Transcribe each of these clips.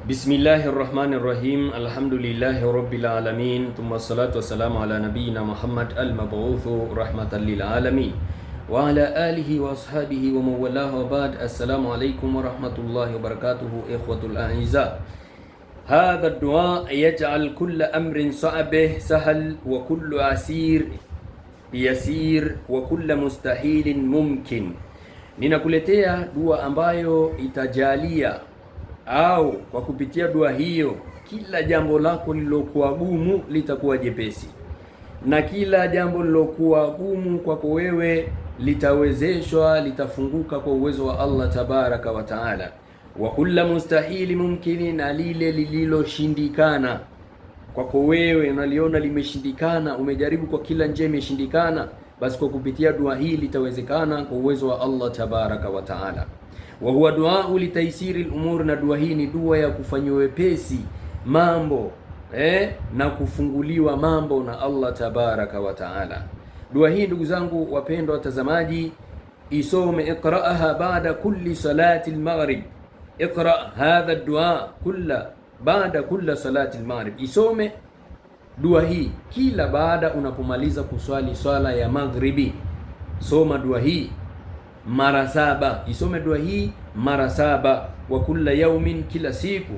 Bismillahirrahmanirrahim. Alhamdulillahi rabbil alamin. Thumma salatu wassalamu ala nabiyyina Muhammad al-mab'uthu rahmatan lil alamin wa ala alihi wa ashabihi wa mawalahu wa ba'd. Assalamu alaykum wa rahmatullahi wa barakatuhu. Ikhwatul a'izza, hadha ad-du'a yaj'al kulla amrin sa'bih sahal wa kullu asir yasir wa kullu mustahilin mumkin. Ninakuletea dua ambayo itajalia au kwa kupitia dua hiyo kila jambo lako lilokuwa gumu litakuwa jepesi, na kila jambo lilokuwa gumu kwako wewe litawezeshwa, litafunguka kwa uwezo wa Allah tabaraka wa taala. Wa kulla mustahili mumkini, na lile lililoshindikana kwako wewe unaliona limeshindikana, umejaribu kwa kila njia imeshindikana, basi kwa kupitia dua hii litawezekana kwa uwezo wa Allah tabaraka wa taala. Wa huwa duau litaisiri al-umur, na dua hii ni dua ya kufanywa wepesi mambo na kufunguliwa mambo na Allah tabaraka wa taala. Dua hii ndugu zangu wapendwa watazamaji, isome iqra'aha ba'da kulli salati al-maghrib. Iqra' hadha ad-du'a ba'da kulli salati al-maghrib. Isome dua hii kila baada unapomaliza kuswali swala ya maghribi. Soma dua hii mara 7. Isome dua hii mara 7, wa kulla yaumin, kila siku.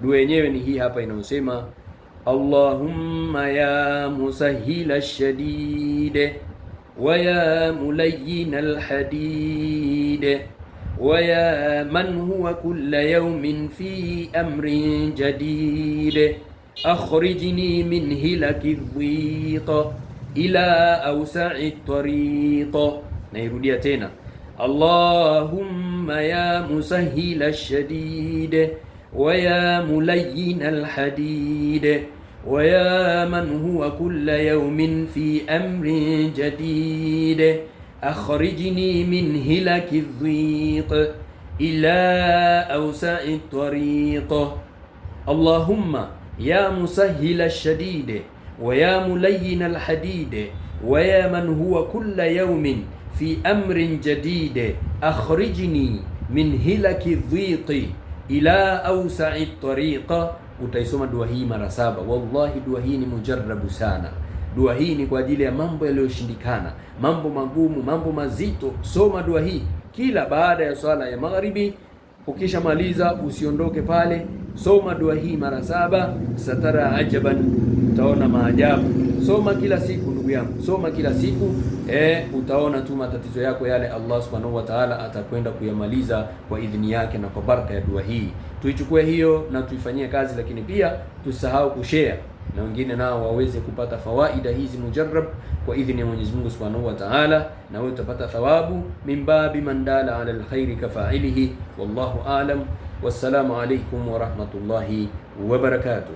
Dua yenyewe ni hii hapa inayosema: Allahumma ya musahhila ash-shadid wa ya mulayyin al-hadid wa ya man huwa kulla yaumin fi amrin jadid akhrijni min hilaki dhiq ila awsa'i at-tariq. Nairudia tena: Allahumma ya musahhila ash-shadid wa ya mulayyin al-hadid wa ya man huwa kulla yawmin fi amrin jadid akhrijni min hilaki dhiq ila awsa'i at-tariq. Allahumma ya musahhila ash-shadid wa ya mulayyin al-hadid wa ya man huwa kulla yawmin fi amrin jadid akhrijni min hilaki dhiqi ila awsa'i tariqa. Utaisoma dua hii mara 7. Wallahi dua hii ni mujarrabu sana. Dua hii ni kwa ajili ya mambo yaliyoshindikana, mambo magumu, mambo mazito. Soma dua hii kila baada ya swala ya magharibi. Ukishamaliza usiondoke pale, soma dua hii mara 7. Satara ajaban, utaona maajabu. Soma kila siku ndugu yangu, soma kila siku, utaona tu matatizo yako yale Allah subhanahu wa ta'ala atakwenda kuyamaliza kwa idhini yake na kwa baraka ya dua hii. Tuichukue hiyo na tuifanyie kazi, lakini pia tusahau kushare na wengine nao waweze kupata fawaida hizi mujarrab kwa idhini ya Mwenyezi Mungu subhanahu wa ta'ala, na wewe utapata thawabu min babi man dala ala alkhairi kafailihi. Wallahu a'lam. Wassalamu alaykum wa rahmatullahi wa barakatuh.